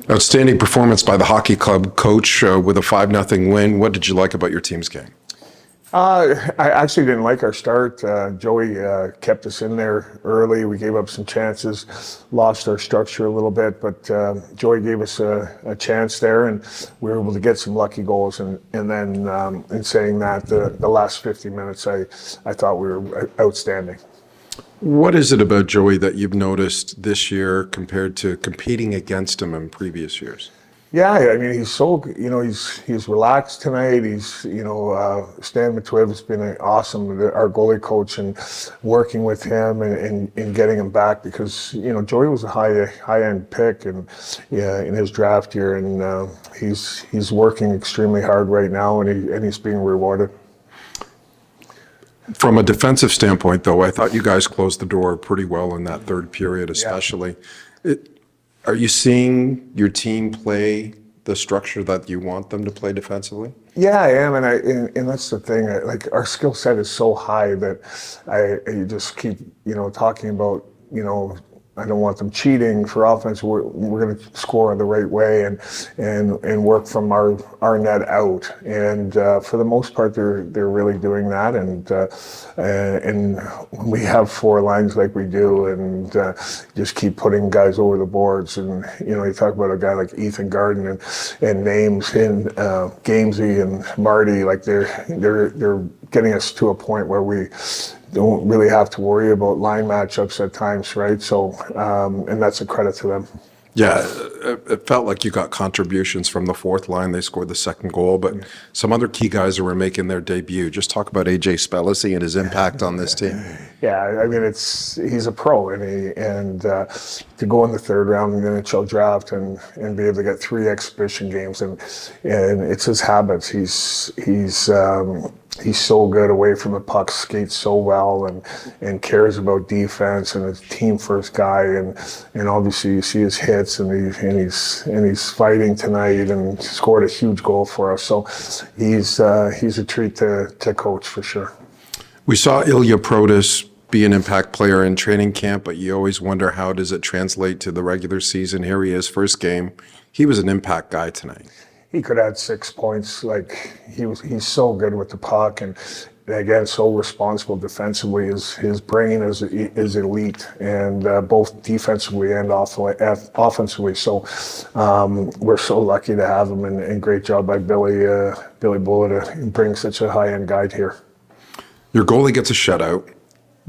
Outstanding performance by the hockey club coach with a 5-0 win. What did you like about your team's game? I actually didn't like our start. Joey kept us in there early. We gave up some chances, lost our structure a little bit, but Joey gave us a chance there, and we were able to get some lucky goals. And then in saying that, the last 50 minutes, I thought we were outstanding. What is it about Joey that you've noticed this year compared to competing against him in previous years? Yeah, I mean, he's so, he's relaxed tonight. He's, Stan Matwiv has been awesome, our goalie coach, and working with him and getting him back because, Joey was a high-end pick in his draft year, and he's working extremely hard right now, and he's being rewarded. From a defensive standpoint, though, I thought you guys closed the door pretty well in that third period, especially. Yeah. Are you seeing your team play the structure that you want them to play defensively? Yeah, I am, and that's the thing. Like, our skill set is so high that I just keep talking about I don't want them cheating for offense. We're going to score the right way and work from our net out. And for the most part, they're really doing that. And when we have four lines like we do, and just keep putting guys over the boards. And you talk about a guy like Ethan Garden and names in Gamesy and Marty. Like they're getting us to a point where we don't really have to worry about line matchups at times, right? So, and that's a credit to them. Yeah, it felt like you got contributions from the fourth line. They scored the second goal, but some other key guys who were making their debut. Just talk about AJ Spellacy and his impact on this team. Yeah, I mean, he's a pro, and to go in the third round in the NHL draft and be able to get 3 exhibition games, and it's his habits. He's so good away from the puck, skates so well, and cares about defense, and a team first guy, and obviously you see his hits, and he's fighting tonight and scored a huge goal for us. So he's a treat to coach for sure. We saw Ilya Protas be an impact player in training camp, but you always wonder how does it translate to the regular season. Here he is, first game. He was an impact guy tonight. He could add 6 points. Like he's so good with the puck, and again, so responsible defensively. His brain is elite, and both defensively and offensively. So we're so lucky to have him, and great job by Billy Bullitt to bring such a high-end guy here. Your goalie gets a shutout.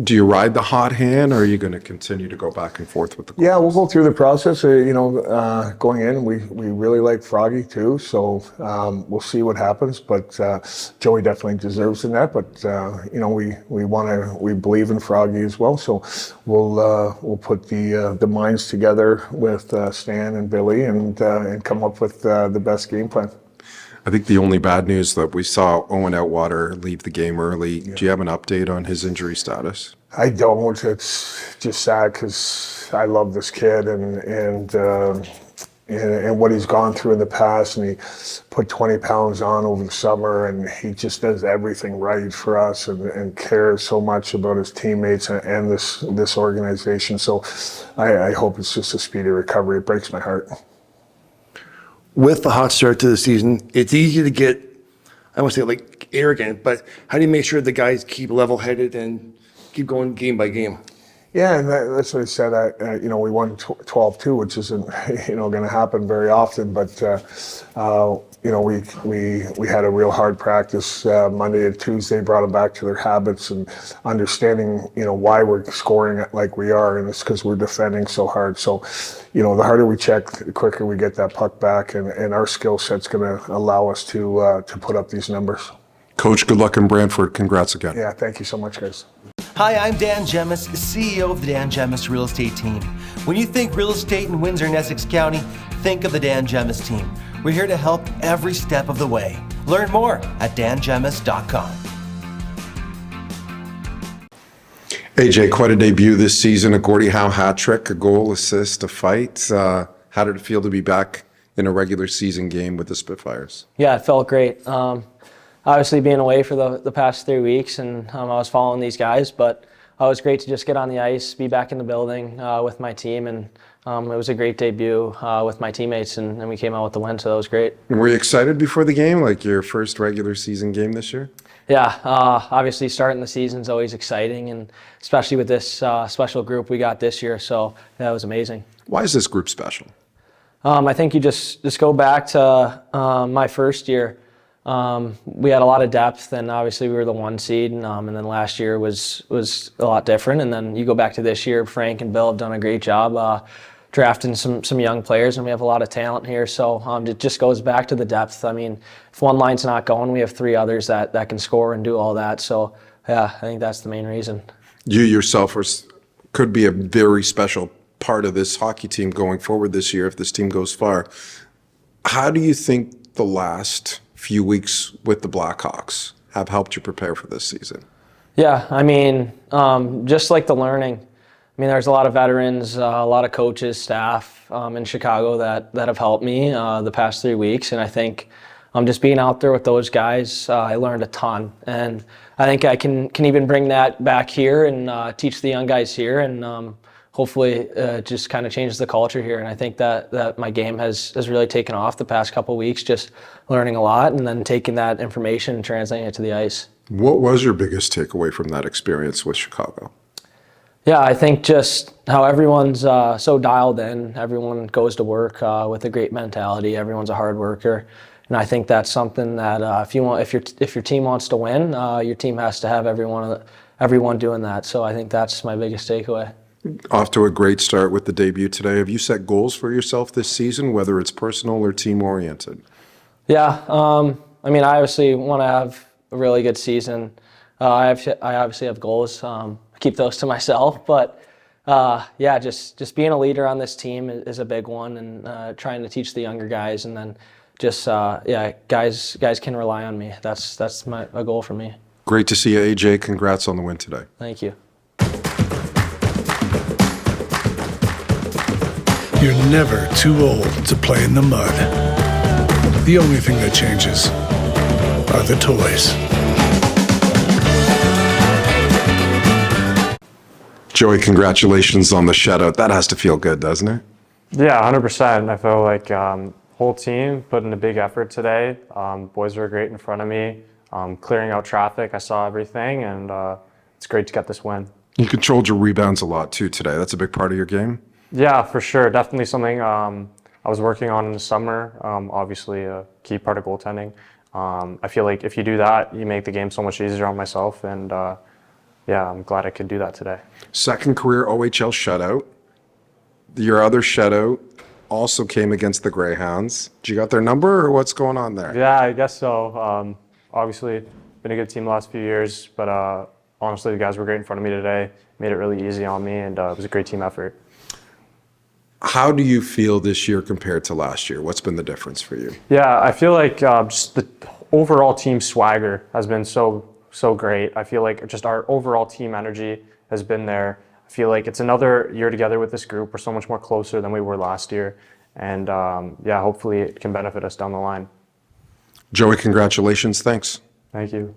Do you ride the hot hand, or are you going to continue to go back and forth with the goalies? Yeah, we'll go through the process. Going in, we really like Froggy too, so we'll see what happens. But Joey definitely deserves the net. But we believe in Froggy as well. So we'll put the minds together with Stan and Billy and come up with the best game plan. I think the only bad news that we saw Owen Outwater leave the game early. Yeah. Do you have an update on his injury status? I don't. It's just sad because I love this kid and what he's gone through in the past, and he put 20 pounds on over the summer, and he just does everything right for us and cares so much about his teammates and this organization. So I hope it's just a speedy recovery. It breaks my heart. With the hot start to the season, it's easy to get, I won't say like arrogant, but how do you make sure the guys keep level-headed and keep going game by game? Yeah, and that's what I said. We won 12-2, which isn't going to happen very often. But we had a real hard practice Monday and Tuesday. Brought them back to their habits and understanding why we're scoring like we are, and it's because we're defending so hard. So the harder we check, the quicker we get that puck back, and our skill set's going to allow us to put up these numbers. Coach, good luck in Brantford. Congrats again. Yeah, thank you so much, guys. Hi, I'm Dan Gemus, CEO of the Dan Gemus Real Estate Team. When you think real estate in Windsor and Essex County, think of the Dan Gemus Team. We're here to help every step of the way. Learn more at dangemus.com. AJ, quite a debut this season. A Gordie Howe hat trick, a goal, assist, a fight. How did it feel to be back in a regular season game with the Spitfires? Yeah, it felt great. Obviously being away for the past 3 weeks, and I was following these guys, but it was great to just get on the ice, be back in the building with my team, and It was a great debut with my teammates, and we came out with the win, so that was great. Were you excited before the game, like your first regular season game this year? Yeah, obviously starting the season is always exciting, and especially with this special group we got this year, so that was amazing. Why is this group special? I think you just go back to my first year. We had a lot of depth, and obviously we were the 1 seed, and then last year was a lot different. And then you go back to this year, Frank and Bill have done a great job drafting some young players, and we have a lot of talent here. So it just goes back to the depth. I mean, if one line's not going, we have 3 others that can score and do all that. So yeah, I think that's the main reason. You yourself could be a very special part of this hockey team going forward this year if this team goes far. How do you think the last few weeks with the Blackhawks have helped you prepare for this season? Yeah, I mean, just like the learning. I mean, there's a lot of veterans, a lot of coaches, staff in Chicago that have helped me the past 3 weeks, and I think just being out there with those guys, I learned a ton, and I think I can even bring that back here and teach the young guys here, and hopefully just kind of changes the culture here. And I think that my game has really taken off the past couple of weeks, just learning a lot and then taking that information and translating it to the ice. What was your biggest takeaway from that experience with Chicago? Yeah, I think just how everyone's so dialed in. Everyone goes to work with a great mentality. Everyone's a hard worker, and I think that's something that if your team wants to win, your team has to have everyone doing that. So I think that's my biggest takeaway. Off to a great start with the debut today. Have you set goals for yourself this season, whether it's personal or team-oriented? Yeah, I mean, I obviously want to have a really good season. I obviously have goals. I keep those to myself, but yeah, just being a leader on this team is a big one, and trying to teach the younger guys, and then just yeah, guys can rely on me. That's a goal for me. Great to see you, AJ. Congrats on the win today. Thank you. You're never too old to play in the mud. The only thing that changes are the toys. Joey, congratulations on the shutout. That has to feel good, doesn't it? Yeah, 100%. I feel like whole team put in a big effort today. Boys were great in front of me. Clearing out traffic, I saw everything, and it's great to get this win. You controlled your rebounds a lot too today. That's a big part of your game. Yeah, for sure. Definitely something I was working on in the summer. Obviously a key part of goaltending. I feel like if you do that, you make the game so much easier on myself, and yeah, I'm glad I could do that today. Second career OHL shutout. Your other shutout also came against the Greyhounds. Did you got their number, or what's going on there? Yeah, I guess so. Obviously, been a good team the last few years, but honestly, the guys were great in front of me today. Made it really easy on me, and it was a great team effort. How do you feel this year compared to last year? What's been the difference for you? Yeah, I feel like just the overall team swagger has been so great. I feel like just our overall team energy has been there. I feel like it's another year together with this group. We're so much more closer than we were last year. And yeah, hopefully it can benefit us down the line. Joey, congratulations. Thanks. Thank you.